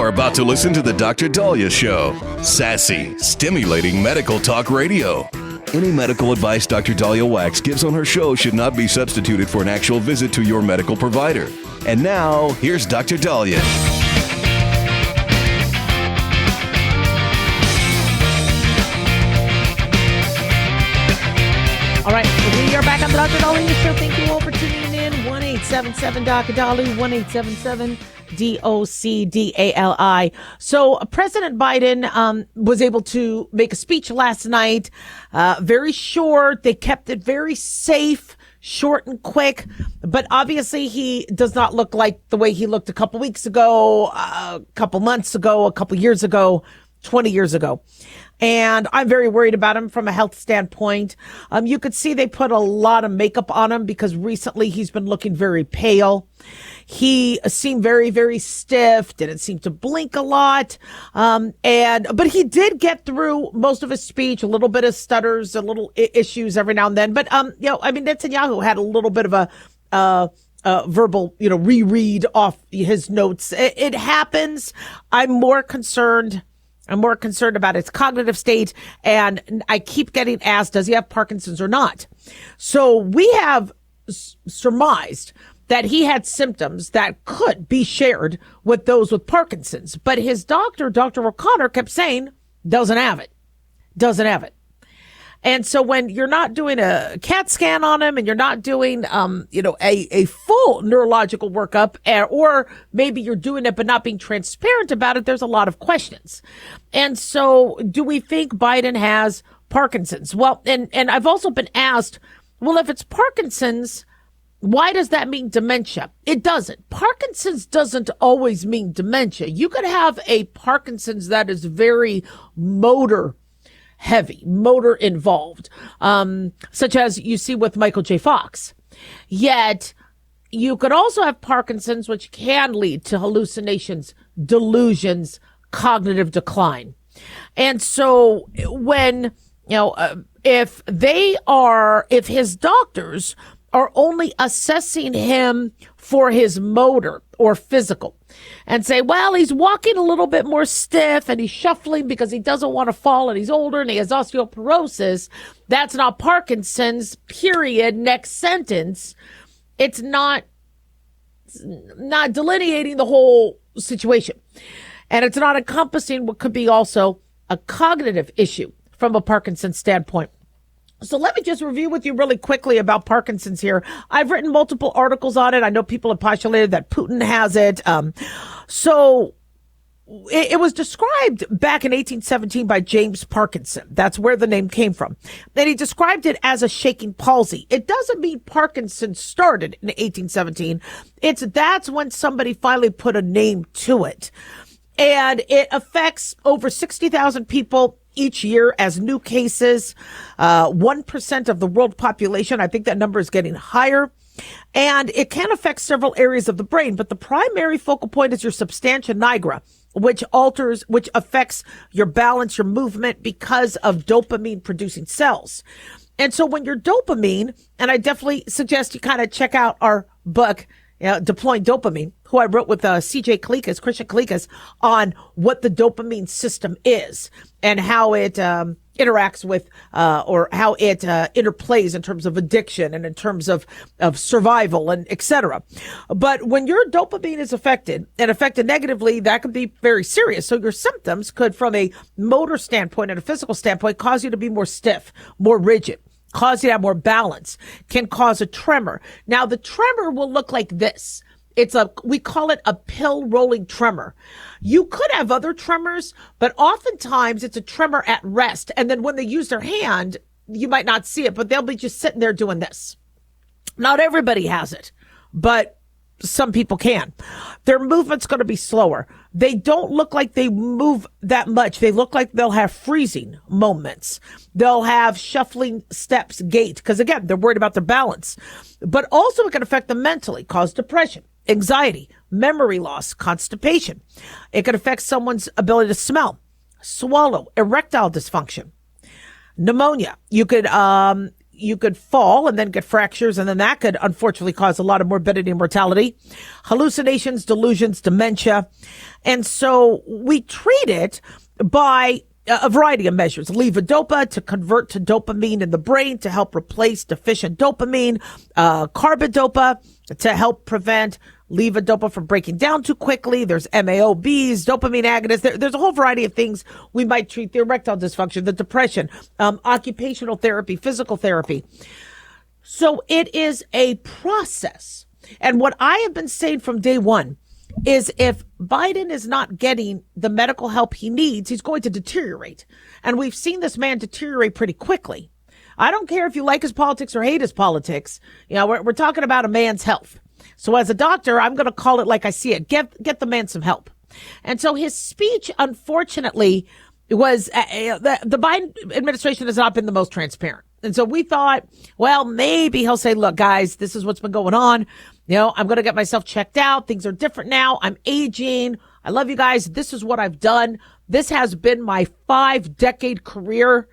are about to listen to the Dr. Daliah Show. Sassy, stimulating medical talk radio. Any medical advice Dr. Daliah Wax gives on her show should not be substituted for an actual visit to your medical provider. And now, here's Dr. Daliah. All right, we are back on the Dr. Daliah Show. Thank you all for tuning in. 1-877-Dr. 1-877-DOCDALI. So President Biden was able to make a speech last night. Very short. They kept it very safe, short and quick. But obviously he does not look like the way he looked a couple weeks ago, a couple months ago, a couple years ago, 20 years ago. And I'm very worried about him from a health standpoint. You could see they put a lot of makeup on him because recently he's been looking very pale. He seemed very, very stiff, didn't seem to blink a lot. But he did get through most of his speech, a little bit of stutters, a little issues every now and then. But, Netanyahu had a little bit of a verbal, reread off his notes. It happens. I'm more concerned about his cognitive state, and I keep getting asked, does he have Parkinson's or not? So we have surmised that he had symptoms that could be shared with those with Parkinson's, but his doctor, Dr. O'Connor, kept saying, doesn't have it. And so when you're not doing a CAT scan on him and you're not doing, a full neurological workup, or maybe you're doing it but not being transparent about it, there's a lot of questions. And so do we think Biden has Parkinson's? Well, and I've also been asked, well, if it's Parkinson's, why does that mean dementia? It doesn't. Parkinson's doesn't always mean dementia. You could have a Parkinson's that is very motor involved, such as you see with Michael J. Fox. Yet you could also have Parkinson's, which can lead to hallucinations, delusions, cognitive decline. And so when, if his doctors are only assessing him for his motor or physical and say, well, he's walking a little bit more stiff and he's shuffling because he doesn't want to fall and he's older and he has osteoporosis, that's not Parkinson's, period, next sentence. It's not delineating the whole situation. And it's not encompassing what could be also a cognitive issue from a Parkinson's standpoint. So let me just review with you really quickly about Parkinson's here. I've written multiple articles on it. I know people have postulated that Putin has it. So it was described back in 1817 by James Parkinson. That's where the name came from. And he described it as a shaking palsy. It doesn't mean Parkinson started in 1817. That's when somebody finally put a name to it. And it affects over 60,000 people each year as new cases, 1% of the world population. I think that number is getting higher. And it can affect several areas of the brain, but the primary focal point is your substantia nigra, which affects your balance, your movement because of dopamine producing cells. And so when your dopamine, and I definitely suggest you kind of check out our book, Deploying Dopamine, who I wrote with Christian Kalikas, on what the dopamine system is and how it interacts with, or how it interplays in terms of addiction and in terms of survival and et cetera. But when your dopamine is affected and affected negatively, that could be very serious. So your symptoms could, from a motor standpoint and a physical standpoint, cause you to be more stiff, more rigid, cause you to have more balance, can cause a tremor. Now, the tremor will look like this. We call it a pill rolling tremor. You could have other tremors, but oftentimes it's a tremor at rest. And then when they use their hand, you might not see it, but they'll be just sitting there doing this. Not everybody has it, but some people can. Their movement's going to be slower. They don't look like they move that much. They look like they'll have freezing moments. They'll have shuffling steps, gait, because again, they're worried about their balance. But also it can affect them mentally, cause depression, anxiety, memory loss, constipation. It can affect someone's ability to smell, swallow, erectile dysfunction, pneumonia. You could, you could fall and then get fractures, and then that could unfortunately cause a lot of morbidity and mortality, hallucinations, delusions, dementia. And so we treat it by a variety of measures. Levodopa to convert to dopamine in the brain to help replace deficient dopamine, carbidopa to help prevent levodopa from breaking down too quickly. There's MAOBs, dopamine agonists. There's a whole variety of things we might treat: the erectile dysfunction, the depression, occupational therapy, physical therapy. So it is a process. And what I have been saying from day one is if Biden is not getting the medical help he needs, he's going to deteriorate. And we've seen this man deteriorate pretty quickly. I don't care if you like his politics or hate his politics. You know, we're talking about a man's health. So as a doctor, I'm going to call it like I see it. Get the man some help. And so his speech, unfortunately, was the Biden administration has not been the most transparent. And so we thought, well, maybe he'll say, look, guys, this is what's been going on. You know, I'm going to get myself checked out. Things are different now. I'm aging. I love you guys. This is what I've done. This has been my 5-decade career.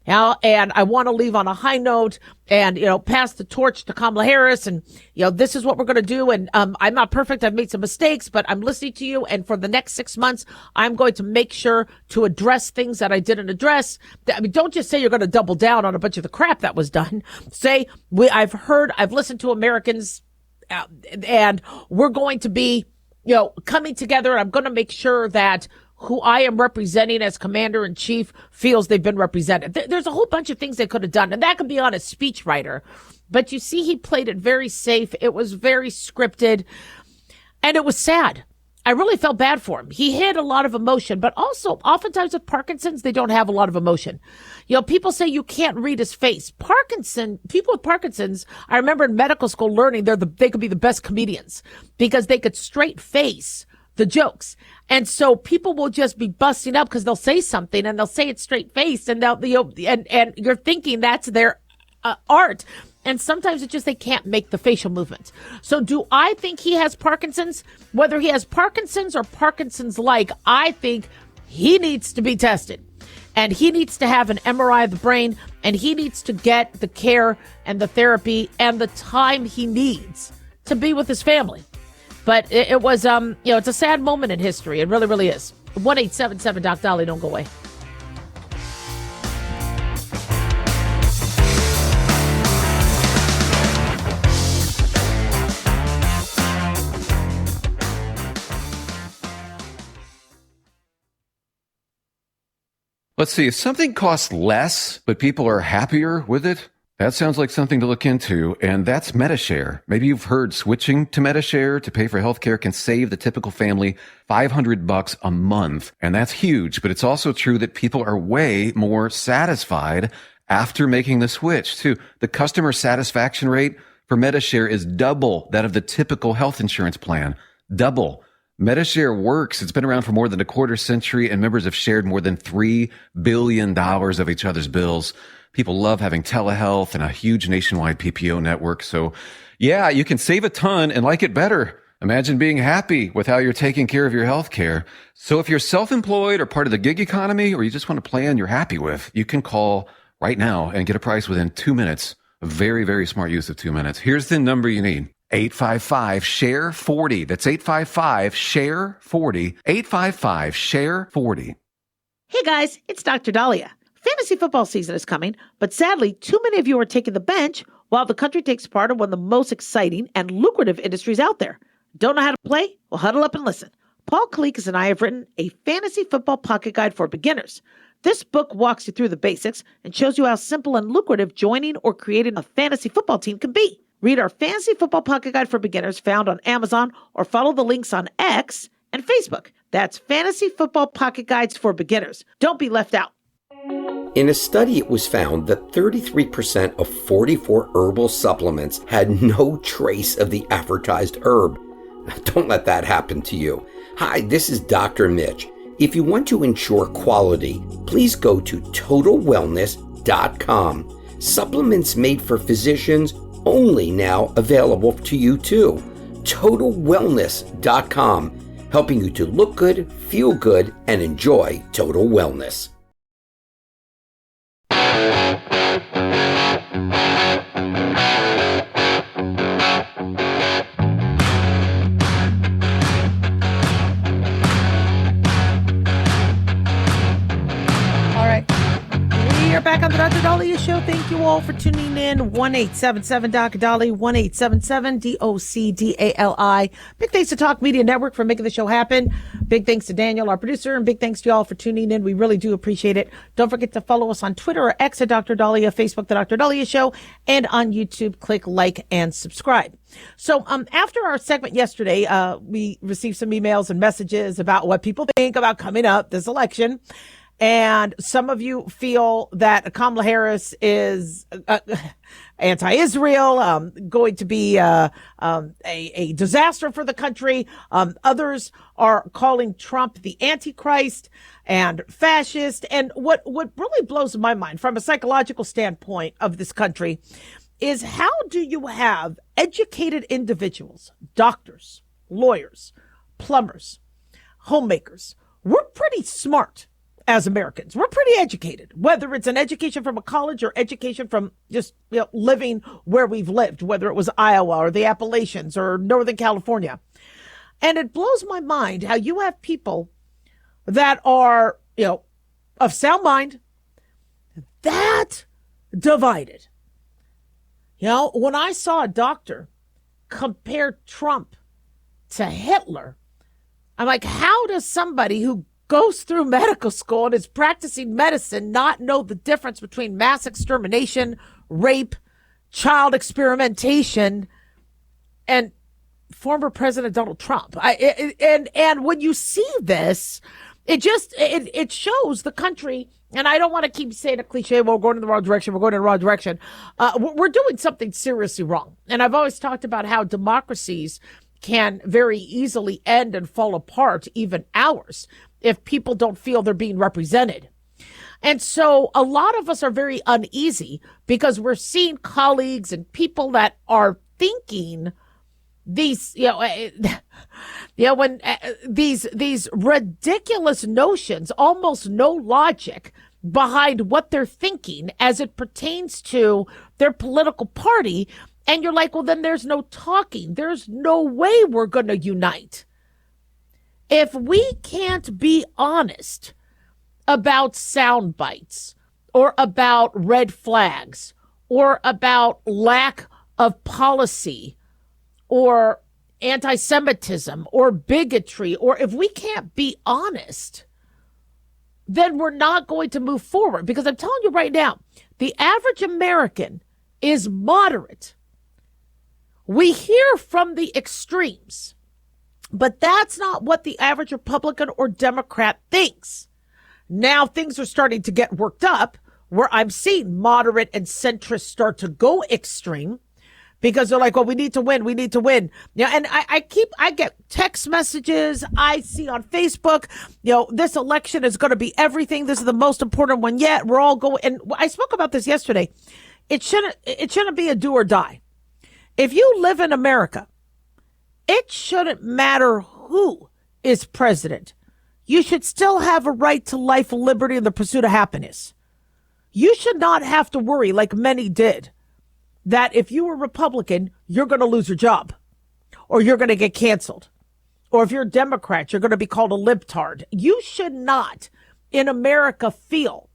And I want to leave on a high note and, pass the torch to Kamala Harris. And, this is what we're going to do. And, I'm not perfect. I've made some mistakes, but I'm listening to you. And for the next 6 months, I'm going to make sure to address things that I didn't address. I mean, don't just say you're going to double down on a bunch of the crap that was done. Say, I've listened to Americans, and we're going to be, coming together. And I'm going to make sure that who I am representing as commander in chief feels they've been represented. There's a whole bunch of things they could have done, and that could be on a speechwriter. But you see, he played it very safe. It was very scripted, and it was sad. I really felt bad for him. He had a lot of emotion, but also oftentimes with Parkinson's, they don't have a lot of emotion. People say you can't read his face. People with Parkinson's, I remember in medical school learning they could be the best comedians because they could straight face the jokes. And so people will just be busting up because they'll say something and they'll say it straight face and and you're thinking that's their art. And sometimes it's just they can't make the facial movements. So do I think he has Parkinson's? Whether he has Parkinson's or Parkinson's-like, I think he needs to be tested. And he needs to have an MRI of the brain, and he needs to get the care and the therapy and the time he needs to be with his family. But it was, it's a sad moment in history. It really, really is. 1-877-DOC-DALIAH. Don't go away. Let's see, if something costs less, but people are happier with it, that sounds like something to look into, and that's MediShare. Maybe you've heard switching to MediShare to pay for healthcare can save the typical family $500 a month, and that's huge. But it's also true that people are way more satisfied after making the switch, too. The customer satisfaction rate for MediShare is double that of the typical health insurance plan. Double. MediShare works. It's been around for more than a quarter century, and members have shared more than $3 billion of each other's bills. People love having telehealth and a huge nationwide PPO network. So yeah, you can save a ton and like it better. Imagine being happy with how you're taking care of your health care. So if you're self-employed or part of the gig economy, or you just want a plan you're happy with, you can call right now and get a price within 2 minutes. A very, very smart use of 2 minutes. Here's the number you need. 855-SHARE-40. That's 855-SHARE-40. 855-SHARE-40. Hey guys, it's Dr. Daliah. Fantasy football season is coming, but sadly, too many of you are taking the bench while the country takes part in one of the most exciting and lucrative industries out there. Don't know how to play? Well, huddle up and listen. Paul Kalikas and I have written a fantasy football pocket guide for beginners. This book walks you through the basics and shows you how simple and lucrative joining or creating a fantasy football team can be. Read our fantasy football pocket guide for beginners found on Amazon or follow the links on X and Facebook. That's Fantasy Football Pocket Guides for Beginners. Don't be left out. In a study, it was found that 33% of 44 herbal supplements had no trace of the advertised herb. Now, don't let that happen to you. Hi, this is Dr. Mitch. If you want to ensure quality, please go to TotalWellness.com. Supplements made for physicians only now available to you too. TotalWellness.com, helping you to look good, feel good, and enjoy total wellness. right back on the Dr. Daliah Show. Thank you all for tuning in. 1-877 Dr. Daliah, 1-877 DOCDALI. Big thanks to Talk Media Network for making the show happen. Big thanks to Daniel, our producer, and big thanks to y'all for tuning in. We really do appreciate it. Don't forget to follow us on Twitter or X at Dr. Daliah, Facebook, The Dr. Daliah Show, and on YouTube, click like and subscribe. So after our segment yesterday, we received some emails and messages about what people think about coming up this election. And some of you feel that Kamala Harris is anti-Israel, going to be a disaster for the country. Others are calling Trump the Antichrist and fascist. And what really blows my mind from a psychological standpoint of this country is how do you have educated individuals, doctors, lawyers, plumbers, homemakers? We're pretty smart. As Americans, we're pretty educated, whether it's an education from a college or education from just living where we've lived, whether it was Iowa or the Appalachians or Northern California. And it blows my mind how you have people that are, of sound mind, that divided. When I saw a doctor compare Trump to Hitler, I'm like, how does somebody who goes through medical school and is practicing medicine not know the difference between mass extermination, rape, child experimentation, and former President Donald Trump? And when you see this, it shows the country. And I don't want to keep saying a cliche, well, we're going in the wrong direction. We're going in the wrong direction. We're doing something seriously wrong. And I've always talked about how democracies can very easily end and fall apart, even ours, if people don't feel they're being represented. And so a lot of us are very uneasy because we're seeing colleagues and people that are thinking these, when these ridiculous notions, almost no logic behind what they're thinking as it pertains to their political party. And you're like, well, then there's no talking. There's no way we're going to unite. If we can't be honest about sound bites or about red flags or about lack of policy or anti-Semitism or bigotry, or if we can't be honest, then we're not going to move forward. Because I'm telling you right now, the average American is moderate. We hear from the extremes, but that's not what the average Republican or Democrat thinks. Now things are starting to get worked up where I'm seeing moderate and centrist start to go extreme because they're like, well, we need to win. We need to win. And I get text messages I see on Facebook, this election is going to be everything. This is the most important one yet. We're all going. And I spoke about this yesterday. It shouldn't be a do or die. If you live in America, it shouldn't matter who is president. You should still have a right to life, liberty, and the pursuit of happiness. You should not have to worry, like many did, that if you were Republican, you're going to lose your job or you're going to get canceled. Or if you're a Democrat, you're going to be called a libtard. You should not in America feel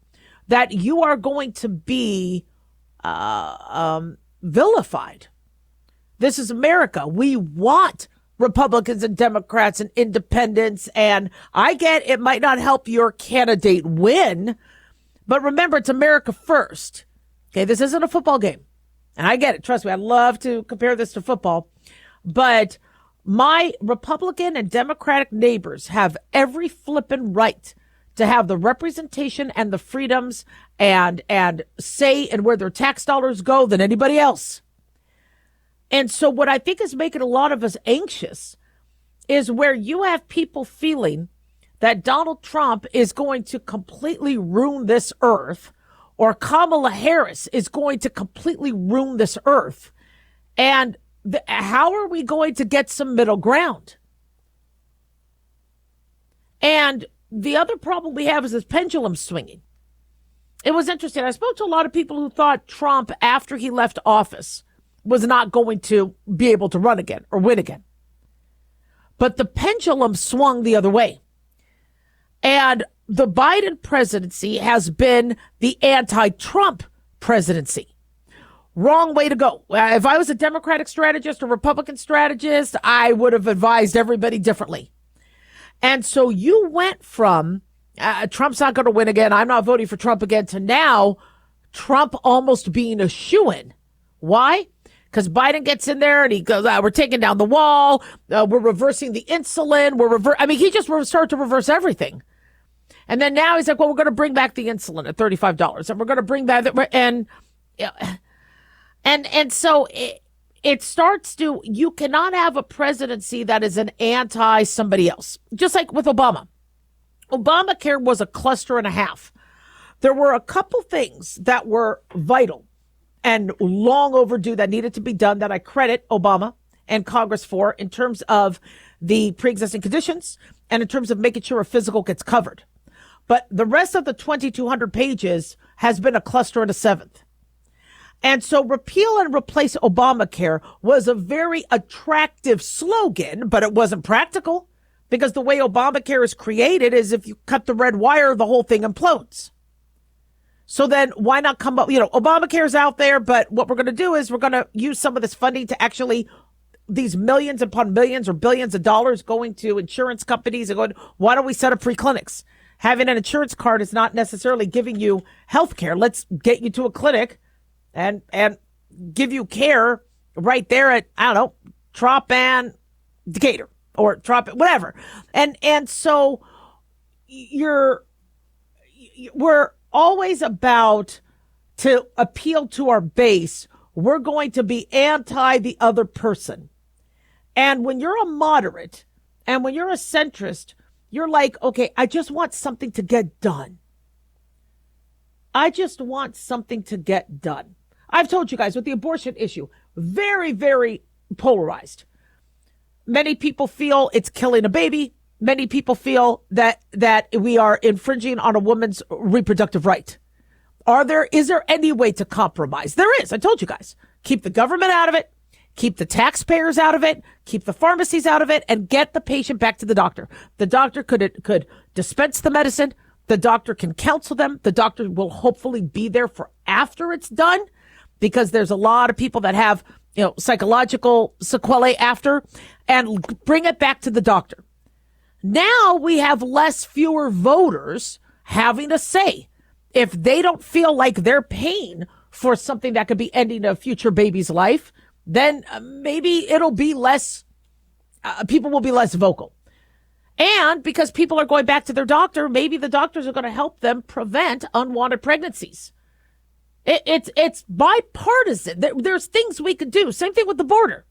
that you are going to be vilified. This is America. We want Republicans and Democrats and independents. And I get it might not help your candidate win, but remember, it's America first. Okay, this isn't a football game. And I get it. Trust me, I'd love to compare this to football. But my Republican and Democratic neighbors have every flippin' right to have the representation and the freedoms and say and where their tax dollars go than anybody else. And so what I think is making a lot of us anxious is where you have people feeling that Donald Trump is going to completely ruin this earth or Kamala Harris is going to completely ruin this earth. And how are we going to get some middle ground? And the other problem we have is this pendulum swinging. It was interesting. I spoke to a lot of people who thought Trump, after he left office, was not going to be able to run again or win again. But the pendulum swung the other way. And the Biden presidency has been the anti-Trump presidency. Wrong way to go. If I was a Democratic strategist or Republican strategist, I would have advised everybody differently. And so you went from Trump's not going to win again, I'm not voting for Trump again, to now Trump almost being a shoo-in. Why? Because Biden gets in there and he goes, we're taking down the wall, we're reversing the insulin, he just started to reverse everything. And then now he's like, well, we're going to bring back the insulin at $35, and we're going to bring back and so it starts to, you cannot have a presidency that is an anti somebody else. Just like with Obama. Obamacare was a cluster and a half. There were a couple things that were vital and long overdue that needed to be done that I credit Obama and Congress for, in terms of the pre-existing conditions and in terms of making sure a physical gets covered. But the rest of the 2,200 pages has been a cluster and a seventh. And so repeal and replace Obamacare was a very attractive slogan, but it wasn't practical, because the way Obamacare is created is if you cut the red wire, the whole thing implodes. So then why not come up, Obamacare's out there, but what we're going to do is we're going to use some of this funding to actually, these millions upon millions or billions of dollars going to insurance companies and going, why don't we set up free clinics? Having an insurance card is not necessarily giving you health care. Let's get you to a clinic and give you care right there at, Trop and Decatur or Trop, whatever. And so we're always about to appeal to our base. We're going to be anti the other person. And when you're a moderate and when you're a centrist, you're like, okay, I just want something to get done. I just want something to get done. I've told you guys with the abortion issue, very, very polarized. Many people feel it's killing a baby. Many people feel that we are infringing on a woman's reproductive right. Is there any way to compromise? There is. I told you guys. Keep the government out of it. Keep the taxpayers out of it. Keep the pharmacies out of it, and get the patient back to the doctor. The doctor could dispense the medicine. The doctor can counsel them. The doctor will hopefully be there for after it's done, because there's a lot of people that have, psychological sequelae after, and bring it back to the doctor. Now we have fewer voters having a say. If they don't feel like they're paying for something that could be ending a future baby's life, then maybe it'll be less, people will be less vocal. And because people are going back to their doctor, maybe the doctors are going to help them prevent unwanted pregnancies. It's bipartisan. There's things we could do. Same thing with the border.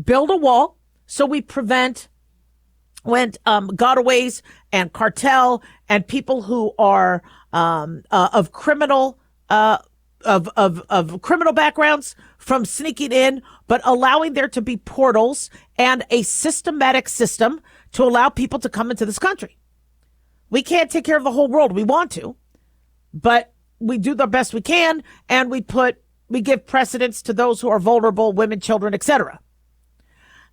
Build a wall so we prevent when gotaways and cartel and people who are of criminal criminal backgrounds from sneaking in, but allowing there to be portals and a systematic system to allow people to come into this country. We can't take care of the whole world. We want to, but we do the best we can, and we give precedence to those who are vulnerable, women, children, etc.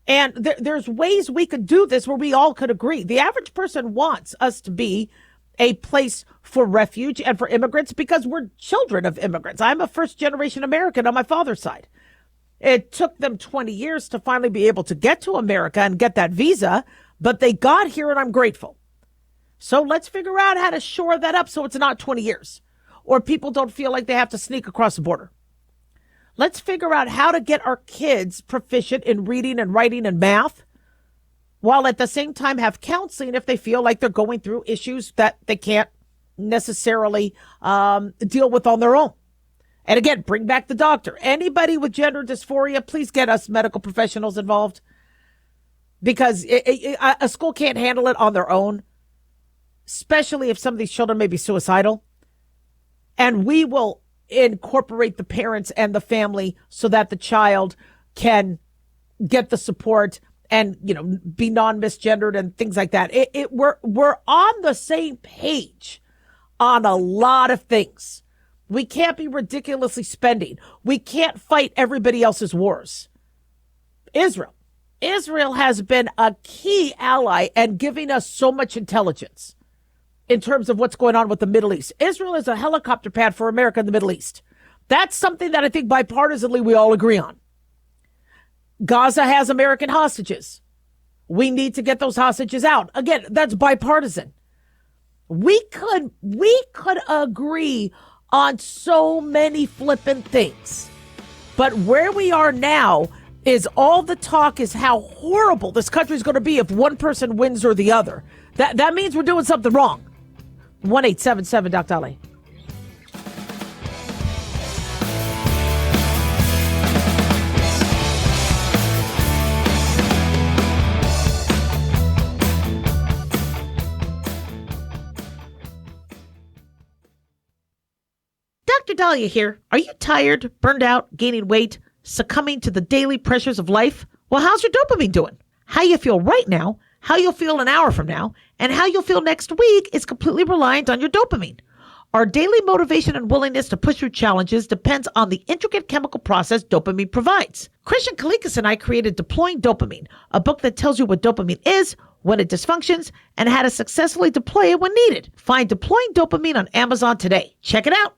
And there's ways we could do this where we all could agree. The average person wants us to be a place for refuge and for immigrants because we're children of immigrants. I'm a first-generation American on my father's side. It took them 20 years to finally be able to get to America and get that visa, but they got here, and I'm grateful. So let's figure out how to shore that up so it's not 20 years, or people don't feel like they have to sneak across the border. Let's figure out how to get our kids proficient in reading and writing and math, while at the same time have counseling if they feel like they're going through issues that they can't necessarily deal with on their own. And again, bring back the doctor. Anybody with gender dysphoria, please get us medical professionals involved, because a school can't handle it on their own, especially if some of these children may be suicidal. And we will incorporate the parents and the family so that the child can get the support and, be non-misgendered and things like that. We're on the same page on a lot of things. We can't be ridiculously spending. We can't fight everybody else's wars. Israel has been a key ally and giving us so much intelligence. in terms of what's going on with the Middle East. Israel is a helicopter pad for America in the Middle East. That's something that I think bipartisanly we all agree on. Gaza has American hostages. We need to get those hostages out. Again, that's bipartisan. We could agree on so many flippant things. But where we are now is all the talk is how horrible this country is going to be if one person wins or the other. That means we're doing something wrong. 1-877 Dr. Daliah. Dr. Daliah here. Are you tired, burned out, gaining weight, succumbing to the daily pressures of life? Well, how's your dopamine doing? How you feel right now, how you'll feel an hour from now, and how you'll feel next week is completely reliant on your dopamine. Our daily motivation and willingness to push through challenges depends on the intricate chemical process dopamine provides. Christian Kalikas and I created Deploying Dopamine, a book that tells you what dopamine is, when it dysfunctions, and how to successfully deploy it when needed. Find Deploying Dopamine on Amazon today. Check it out.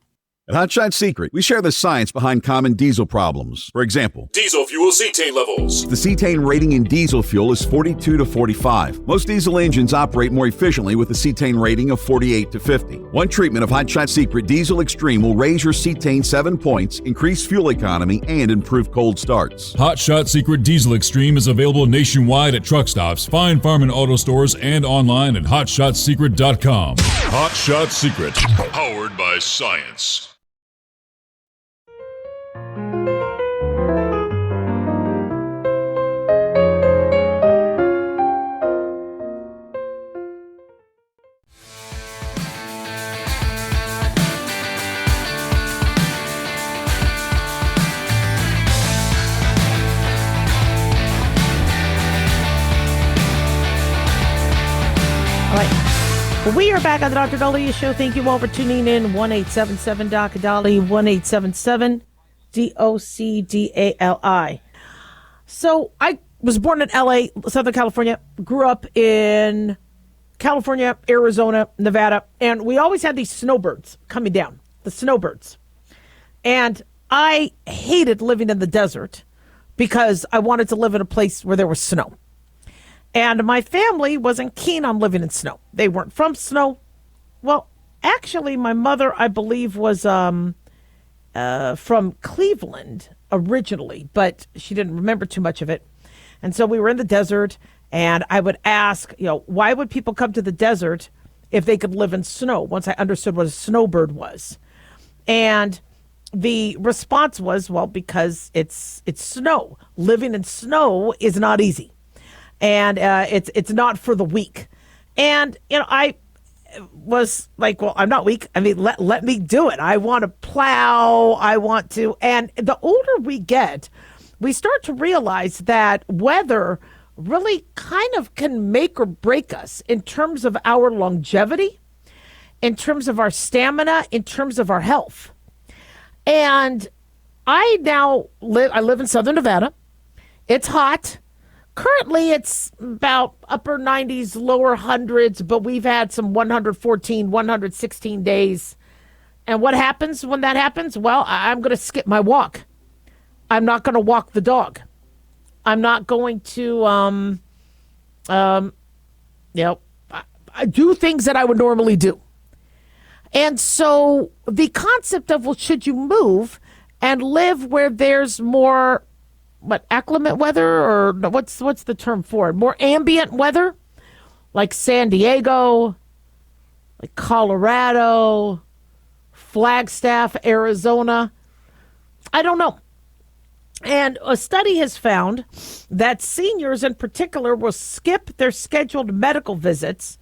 At Hotshot Secret, we share the science behind common diesel problems. For example, diesel fuel cetane levels. The cetane rating in diesel fuel is 42 to 45. Most diesel engines operate more efficiently with a cetane rating of 48 to 50. One treatment of Hotshot Secret Diesel Extreme will raise your cetane 7 points, increase fuel economy, and improve cold starts. Hotshot Secret Diesel Extreme is available nationwide at truck stops, fine farm and auto stores, and online at hotshotsecret.com. Hotshot Secret, powered by science. Well, we are back on the Dr. Daliah Show. Thank you all for tuning in. 1-877 Dr. Daliah, 1-877 DOCDALI. So I was born in LA, Southern California, grew up in California, Arizona, Nevada, and we always had these snowbirds coming down, the snowbirds. And I hated living in the desert because I wanted to live in a place where there was snow. And my family wasn't keen on living in snow. They weren't from snow. Well, actually, my mother, I believe, was from Cleveland originally, but she didn't remember too much of it. And so we were in the desert, and I would ask, why would people come to the desert if they could live in snow, once I understood what a snowbird was? And the response was, well, because it's snow. Living in snow is not easy. And it's not for the weak. And, I was like, well, I'm not weak. I mean, let me do it. I want to plow. I want to. And the older we get, we start to realize that weather really kind of can make or break us in terms of our longevity, in terms of our stamina, in terms of our health. And I live in Southern Nevada. It's hot. Currently, it's about upper 90s, lower hundreds, but we've had some 114, 116 days. And what happens when that happens? Well, I'm going to skip my walk. I'm not going to walk the dog. I'm not going to, I do things that I would normally do. And so the concept of, well, should you move and live where there's more acclimate weather, or what's the term for it? More ambient weather, like San Diego, like Colorado, Flagstaff, Arizona. I don't know. And a study has found that seniors in particular will skip their scheduled medical visits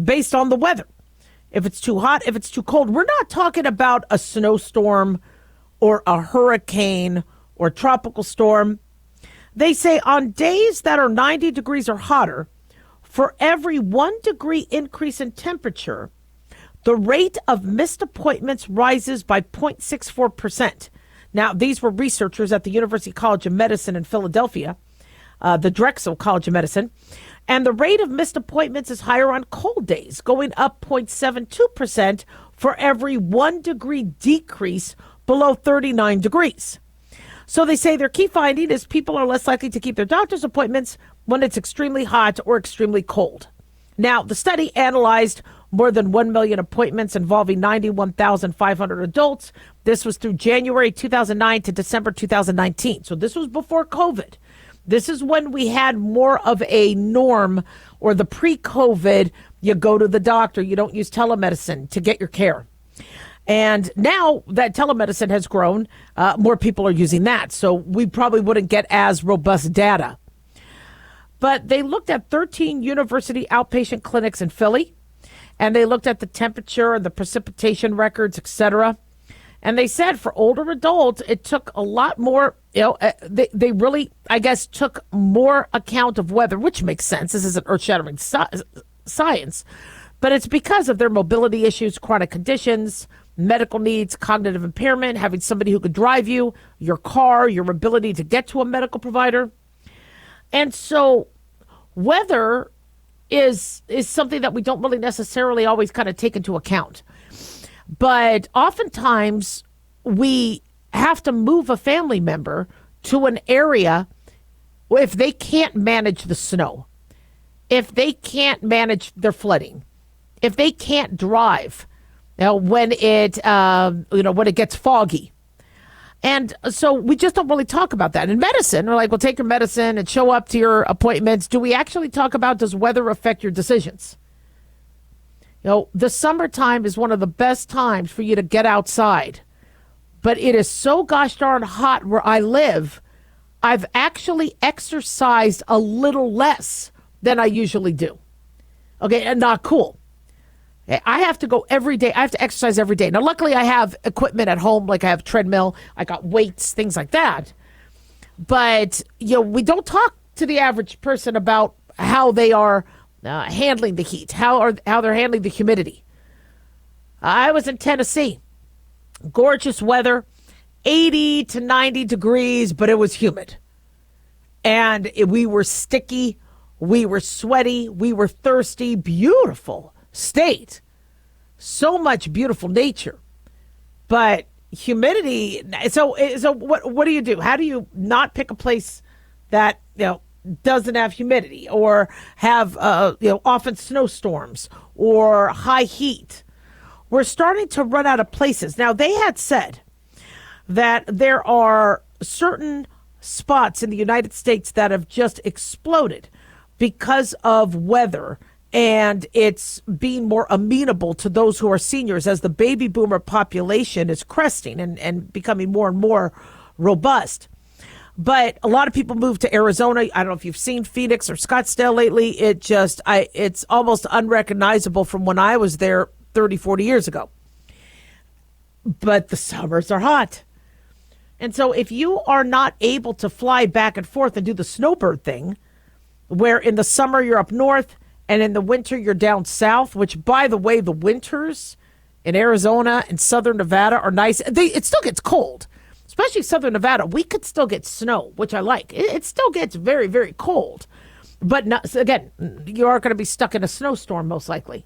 based on the weather. If it's too hot, if it's too cold. We're not talking about a snowstorm or a hurricane or tropical storm. They say on days that are 90 degrees or hotter, for every 1 degree increase in temperature, the rate of missed appointments rises by 0.64%. Now, these were researchers at the University College of Medicine in Philadelphia, the Drexel College of Medicine. And the rate of missed appointments is higher on cold days, going up 0.72% for every 1 degree decrease below 39 degrees. So they say their key finding is people are less likely to keep their doctor's appointments when it's extremely hot or extremely cold. Now, the study analyzed more than 1 million appointments involving 91,500 adults. This was through January 2009 to December 2019. So this was before COVID. This is when we had more of a norm, or the pre-COVID, you go to the doctor, you don't use telemedicine to get your care. And now that telemedicine has grown, more people are using that. So we probably wouldn't get as robust data. But they looked at 13 university outpatient clinics in Philly, and they looked at the temperature and the precipitation records, etc. And they said for older adults, it took a lot more, they really, I guess, took more account of weather, which makes sense. This isn't earth-shattering science, but it's because of their mobility issues, chronic conditions, medical needs, cognitive impairment, having somebody who could drive you, your car, your ability to get to a medical provider. And so weather is something that we don't really necessarily always kind of take into account. But oftentimes we have to move a family member to an area if they can't manage the snow, if they can't manage their flooding, if they can't drive, when it gets foggy. And so we just don't really talk about that. In medicine, we're like, well, take your medicine and show up to your appointments. Do we actually talk about, does weather affect your decisions? The summertime is one of the best times for you to get outside. But it is so gosh darn hot where I live, I've actually exercised a little less than I usually do. Okay, and not cool. I have to go every day. I have to exercise every day. Now, luckily, I have equipment at home, like I have treadmill, I got weights, things like that. But, we don't talk to the average person about how they are handling the heat, how they're handling the humidity. I was in Tennessee. Gorgeous weather, 80 to 90 degrees, but it was humid. And we were sticky, we were sweaty, we were thirsty, beautiful state. So much beautiful nature. But humidity, so what do you do? How do you not pick a place that, doesn't have humidity or have, often snowstorms or high heat? We're starting to run out of places. Now, they had said that there are certain spots in the United States that have just exploded because of weather and it's being more amenable to those who are seniors as the baby boomer population is cresting and becoming more and more robust. But a lot of people move to Arizona. I don't know if you've seen Phoenix or Scottsdale lately. It's almost unrecognizable from when I was there 30, 40 years ago. But the summers are hot. And so if you are not able to fly back and forth and do the snowbird thing, where in the summer you're up north and in the winter you're down south, which, by the way, the winters in Arizona and southern Nevada are nice. It still gets cold, especially southern Nevada. We could still get snow, which I like. It still gets very, very cold. But again, you are going to be stuck in a snowstorm most likely.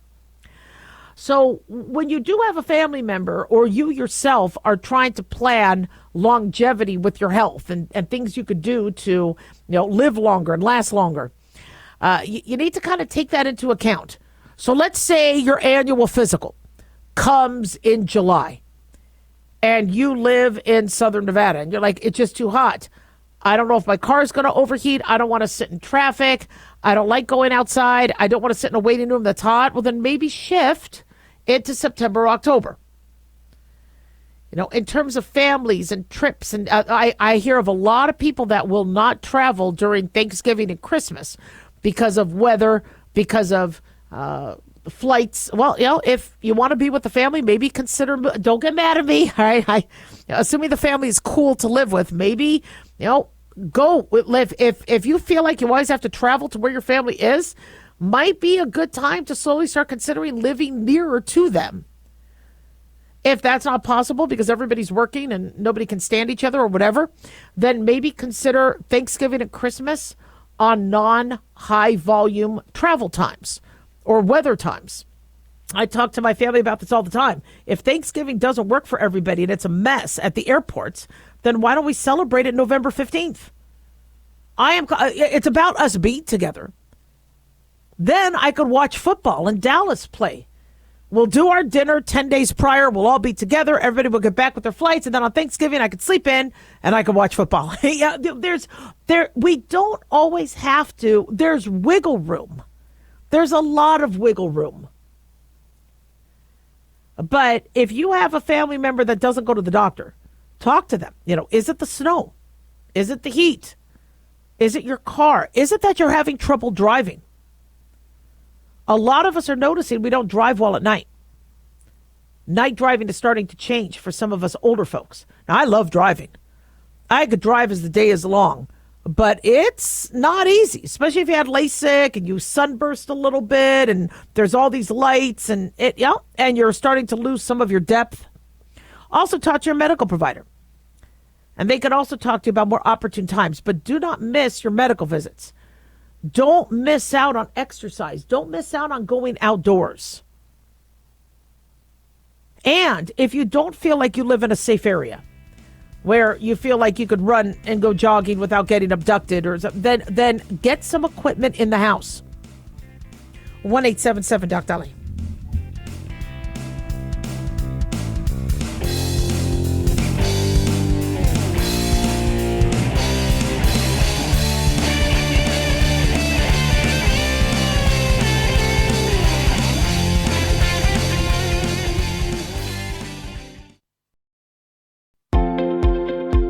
So when you do have a family member or you yourself are trying to plan longevity with your health and things you could do to, live longer and last longer, you need to kind of take that into account. So let's say your annual physical comes in July and you live in southern Nevada and you're like, it's just too hot. I don't know if my car is going to overheat. I don't want to sit in traffic. I don't like going outside. I don't want to sit in a waiting room that's hot. Well, then maybe shift into September or October. In terms of families and trips, and I hear of a lot of people that will not travel during Thanksgiving and Christmas because of weather, because of flights. Well, if you want to be with the family, maybe consider, don't get mad at me, all right? Assuming the family is cool to live with, maybe, go live. If you feel like you always have to travel to where your family is, might be a good time to slowly start considering living nearer to them. If that's not possible because everybody's working and nobody can stand each other or whatever, then maybe consider Thanksgiving and Christmas on non-high volume travel times or weather times. I talk to my family about this all the time. If Thanksgiving doesn't work for everybody and it's a mess at the airports, then why don't we celebrate it November 15th? It's about us being together. Then I could watch football and Dallas play. We'll do our dinner 10 days prior. We'll all be together. Everybody will get back with their flights. And then on Thanksgiving, I could sleep in and I could watch football. Yeah, we don't always have to. There's wiggle room. There's a lot of wiggle room. But if you have a family member that doesn't go to the doctor, talk to them. Is it the snow? Is it the heat? Is it your car? Is it that you're having trouble driving? A lot of us are noticing we don't drive well at night. Night driving is starting to change for some of us older folks. Now, I love driving. I could drive as the day is long, but it's not easy, especially if you had LASIK and you sunburst a little bit and there's all these lights and you're starting to lose some of your depth. Also talk to your medical provider. And they can also talk to you about more opportune times, but do not miss your medical visits. Don't miss out on exercise. Don't miss out on going outdoors. And if you don't feel like you live in a safe area where you feel like you could run and go jogging without getting abducted, or then get some equipment in the house. 1-877 Doc Daliah.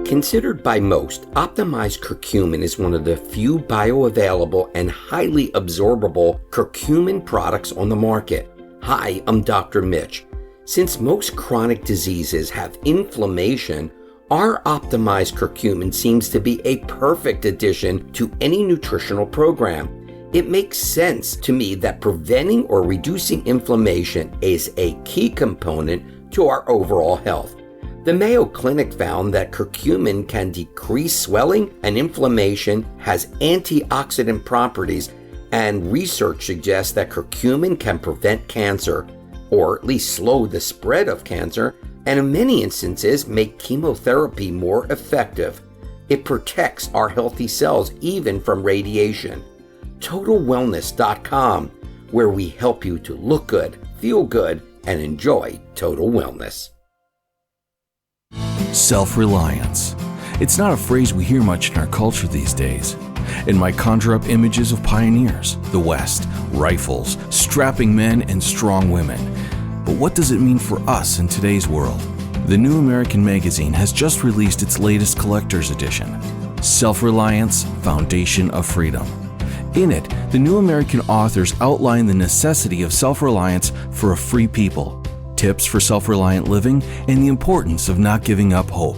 Considered by most, optimized curcumin is one of the few bioavailable and highly absorbable curcumin products on the market. Hi, I'm Dr. Mitch. Since most chronic diseases have inflammation, our optimized curcumin seems to be a perfect addition to any nutritional program. It makes sense to me that preventing or reducing inflammation is a key component to our overall health. The Mayo Clinic found that curcumin can decrease swelling and inflammation, has antioxidant properties, and research suggests that curcumin can prevent cancer, or at least slow the spread of cancer, and in many instances make chemotherapy more effective. It protects our healthy cells even from radiation. TotalWellness.com, where we help you to look good, feel good, and enjoy total wellness. Self-reliance. It's not a phrase we hear much in our culture these days. It might conjure up images of pioneers, the West, rifles, strapping men, and strong women. But what does it mean for us in today's world? The New American Magazine has just released its latest collector's edition, Self-Reliance, Foundation of Freedom. In it, the New American authors outline the necessity of self-reliance for a free people, tips for self-reliant living, and the importance of not giving up hope.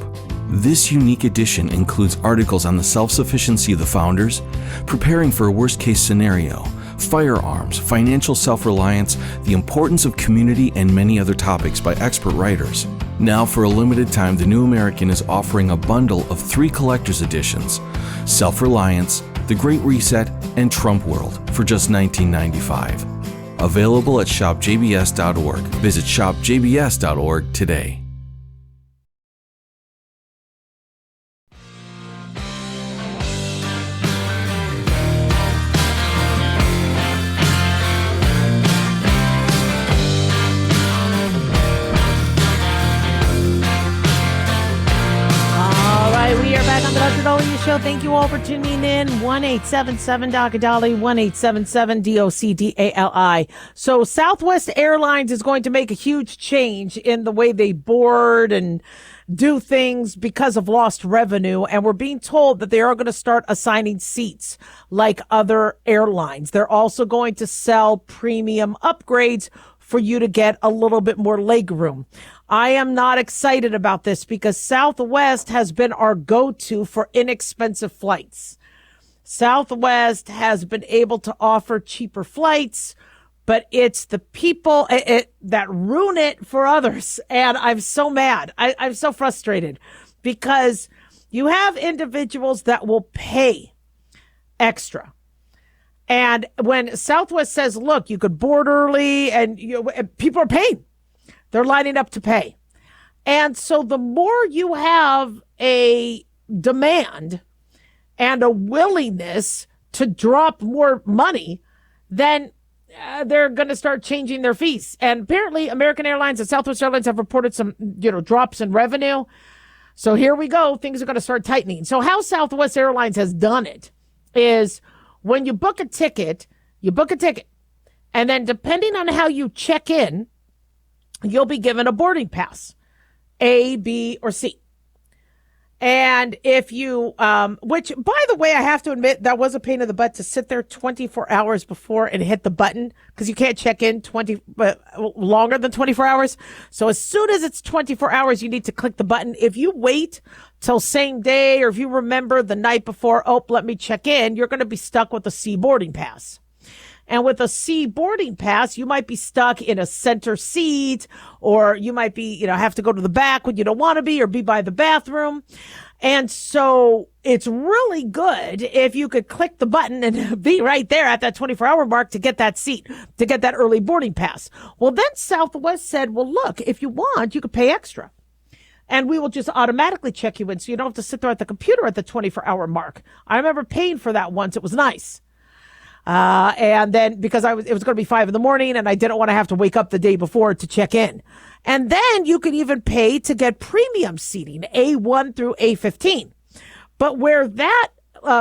This unique edition includes articles on the self-sufficiency of the founders, preparing for a worst-case scenario, firearms, financial self-reliance, the importance of community, and many other topics by expert writers. Now, for a limited time, the New American is offering a bundle of 3 collector's editions, Self-Reliance, The Great Reset, and Trump World, for just $19.95. Available at shopjbs.org. Visit shopjbs.org today. Show. Thank you all for tuning in. 1-877 Doc-A-Dali, 1-877 DOCDALI. So Southwest Airlines is going to make a huge change in the way they board and do things because of lost revenue. And we're being told that they are going to start assigning seats like other airlines. They're also going to sell premium upgrades for you to get a little bit more leg room. I am not excited about this because Southwest has been our go-to for inexpensive flights. Southwest has been able to offer cheaper flights, but it's the people that ruin it for others. And I'm so mad. I'm so frustrated because you have individuals that will pay extra. And when Southwest says, look, you could board early, and people are paying. They're lining up to pay. And so the more you have a demand and a willingness to drop more money, then they're going to start changing their fees. And apparently American Airlines and Southwest Airlines have reported some, drops in revenue. So here we go. Things are going to start tightening. So how Southwest Airlines has done it is when you book a ticket, and then depending on how you check in, you'll be given a boarding pass, A, B, or C. And if you, which, by the way, I have to admit, that was a pain in the butt to sit there 24 hours before and hit the button, because you can't check in longer than 24 hours. So as soon as it's 24 hours, you need to click the button. If you wait till same day, or if you remember the night before, let me check in, you're going to be stuck with a C boarding pass. And with a C boarding pass, you might be stuck in a center seat, or you might be, have to go to the back when you don't want to be, or be by the bathroom. And so it's really good if you could click the button and be right there at that 24-hour mark to get that seat, to get that early boarding pass. Well, then Southwest said, well, look, if you want, you could pay extra. And we will just automatically check you in, so you don't have to sit there at the computer at the 24-hour mark. I remember paying for that once. It was nice. And then because it was going to be 5 a.m, and I didn't want to have to wake up the day before to check in. And then you could even pay to get premium seating, A1 through A15. But where that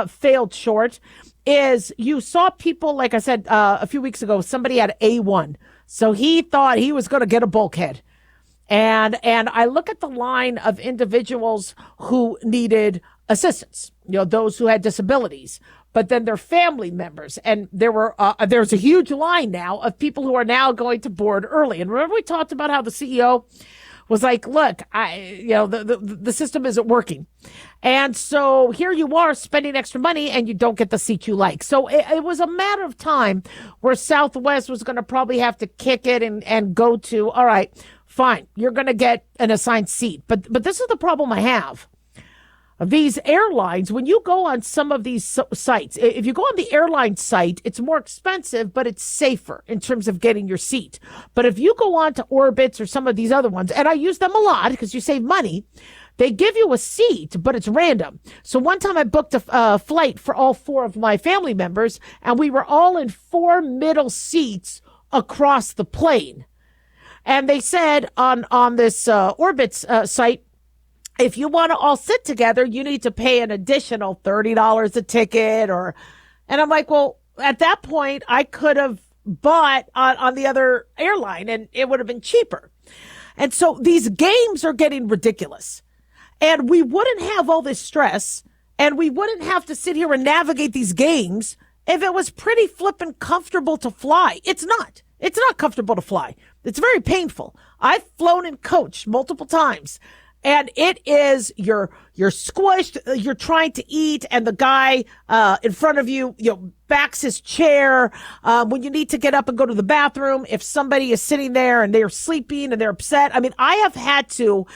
failed short is you saw people, like I said a few weeks ago, somebody had A1. So he thought he was going to get a bulkhead. And I look at the line of individuals who needed assistance, those who had disabilities, but then their family members. And there's a huge line now of people who are now going to board early. And remember, we talked about how the CEO was like, look, the system isn't working. And so here you are spending extra money and you don't get the seat you like. So it was a matter of time where Southwest was going to probably have to kick it and go to, all right, fine, you're going to get an assigned seat. But this is the problem I have. These airlines, when you go on some of these sites, if you go on the airline site, it's more expensive, but it's safer in terms of getting your seat. But if you go on to Orbitz or some of these other ones, and I use them a lot because you save money, they give you a seat, but it's random. So one time I booked a flight for all 4 of my family members, and we were all in 4 middle seats across the plane. And they said on this Orbitz site, if you want to all sit together, you need to pay an additional $30 a ticket, and I'm like, well, at that point, I could have bought on the other airline and it would have been cheaper. And so these games are getting ridiculous, and we wouldn't have all this stress, and we wouldn't have to sit here and navigate these games if it was pretty flippin' comfortable to fly. It's not. It's not comfortable to fly. It's very painful. I've flown in coach multiple times. And it is, you're squished, you're trying to eat, and the guy in front of you, backs his chair. When you need to get up and go to the bathroom, if somebody is sitting there and they're sleeping and they're upset. I mean, I have had to,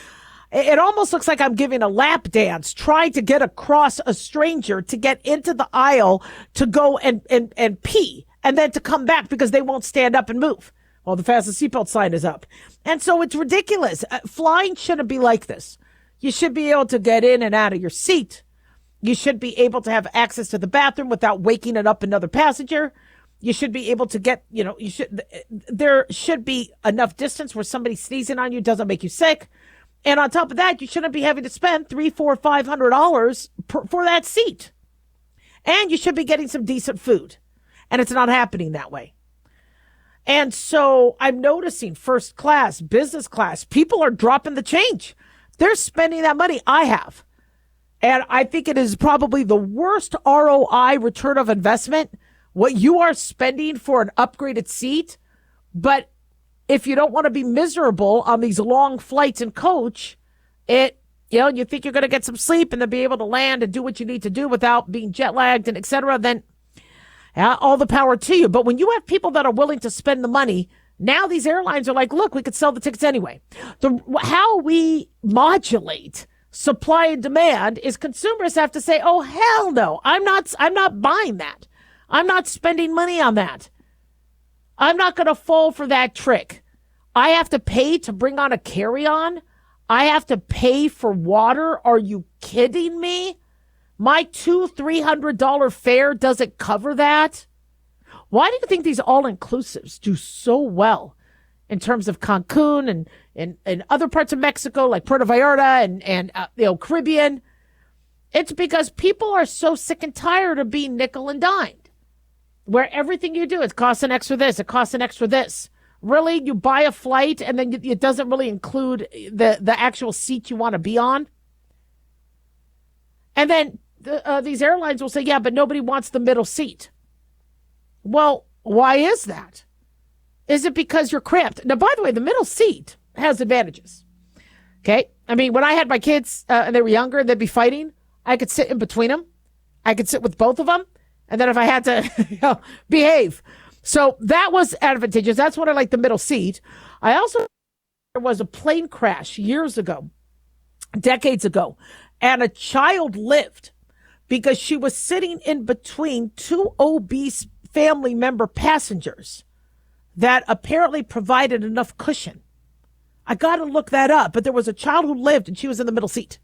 it almost looks like I'm giving a lap dance, trying to get across a stranger to get into the aisle to go and pee, and then to come back because they won't stand up and move. Well, the fasten seatbelt sign is up. And so it's ridiculous. Flying shouldn't be like this. You should be able to get in and out of your seat. You should be able to have access to the bathroom without waking up another passenger. You should be able to get, there should be enough distance where somebody sneezing on you doesn't make you sick. And on top of that, you shouldn't be having to spend $300, $400, $500 for that seat. And you should be getting some decent food. And it's not happening that way. And so I'm noticing first class, business class, people are dropping the change. They're spending that money. I have. And I think it is probably the worst ROI, return of investment, what you are spending for an upgraded seat. But if you don't want to be miserable on these long flights in coach, you think you're going to get some sleep and then be able to land and do what you need to do without being jet lagged and et cetera, then all the power to you. But when you have people that are willing to spend the money, now these airlines are like, look, we could sell the tickets anyway. How we modulate supply and demand is consumers have to say, oh, hell no, I'm not buying that. I'm not spending money on that. I'm not going to fall for that trick. I have to pay to bring on a carry-on. I have to pay for water. Are you kidding me? My $200-300 fare doesn't cover that. Why do you think these all-inclusives do so well in terms of Cancun and other parts of Mexico like Puerto Vallarta and Caribbean? It's because people are so sick and tired of being nickel and dimed, where everything you do, it costs an extra this, it costs an extra this. Really, you buy a flight and then it doesn't really include the actual seat you want to be on. And then these airlines will say, yeah, but nobody wants the middle seat. Well, why is that? Is it because you're cramped? Now, by the way, the middle seat has advantages. Okay? I mean, when I had my kids and they were younger and they'd be fighting, I could sit in between them. I could sit with both of them. And then if I had to behave. So that was advantageous. That's what I like, the middle seat. I also, there was a plane crash years ago, decades ago, and a child lived because she was sitting in between two obese family member passengers that apparently provided enough cushion. I got to look that up, but there was a child who lived and she was in the middle seat.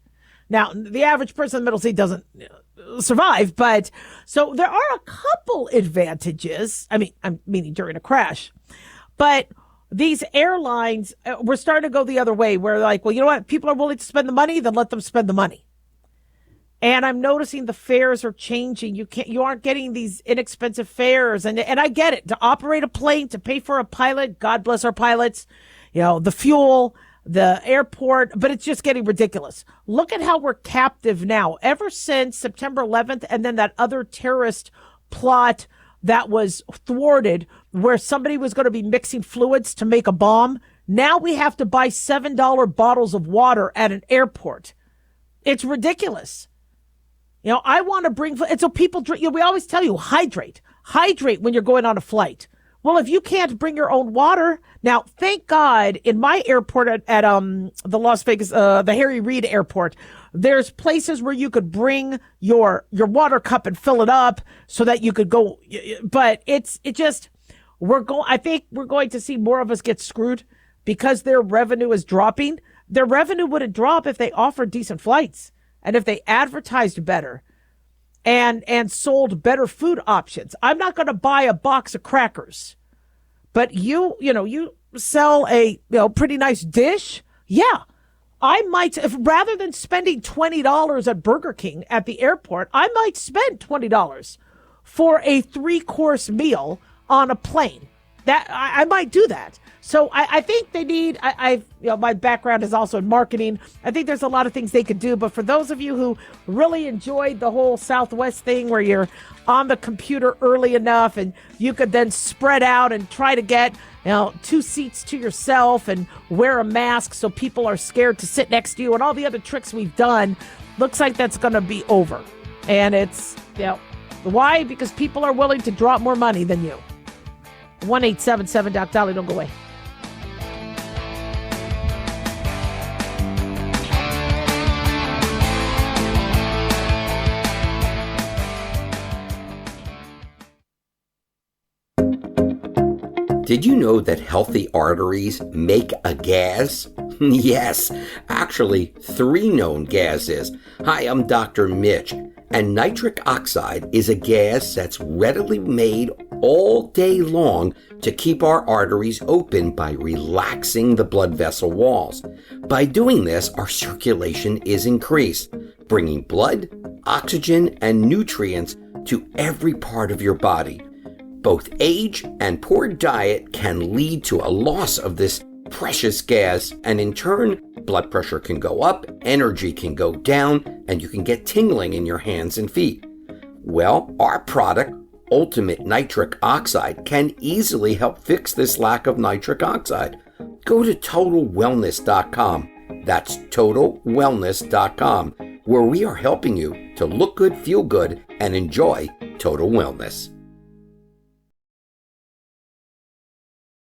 Now, the average person in the middle seat doesn't survive, but so there are a couple advantages. I mean, I'm meaning during a crash, but these airlines, we're starting to go the other way where like, well, you know what? People are willing to spend the money, then let them spend the money. And I'm noticing the fares are changing. You aren't getting these inexpensive fares. And I get it. To operate a plane, to pay for a pilot, God bless our pilots, the fuel, the airport, but it's just getting ridiculous. Look at how we're captive now. Ever since September 11th and then that other terrorist plot that was thwarted where somebody was going to be mixing fluids to make a bomb. Now we have to buy $7 bottles of water at an airport. It's ridiculous. I want to bring, and so people drink, we always tell you, hydrate when you're going on a flight. Well, if you can't bring your own water, now, thank God in my airport at the Las Vegas, the Harry Reid airport, there's places where you could bring your water cup and fill it up so that you could go. But I think we're going to see more of us get screwed because their revenue is dropping. Their revenue wouldn't drop if they offered decent flights. And if they advertised better and sold better food options. I'm not going to buy a box of crackers, but you sell a pretty nice dish. Yeah, I might, rather than spending $20 at Burger King at the airport, I might spend $20 for a 3-course meal on a plane. That I might do that. So I think they need, my background is also in marketing. I think there's a lot of things they could do. But for those of you who really enjoyed the whole Southwest thing where you're on the computer early enough and you could then spread out and try to get 2 seats to yourself and wear a mask so people are scared to sit next to you and all the other tricks we've done, looks like that's going to be over. And it's, why? Because people are willing to drop more money than you. 1-877-Daliah, don't go away. Did you know that healthy arteries make a gas? Yes, actually 3 known gases. Hi, I'm Dr. Mitch, and nitric oxide is a gas that's readily made all day long to keep our arteries open by relaxing the blood vessel walls. By doing this, our circulation is increased, bringing blood, oxygen, and nutrients to every part of your body. Both age and poor diet can lead to a loss of this precious gas, and in turn, blood pressure can go up, energy can go down, and you can get tingling in your hands and feet. Well, our product, Ultimate Nitric Oxide, can easily help fix this lack of nitric oxide. Go to TotalWellness.com. That's TotalWellness.com, where we are helping you to look good, feel good, and enjoy total wellness.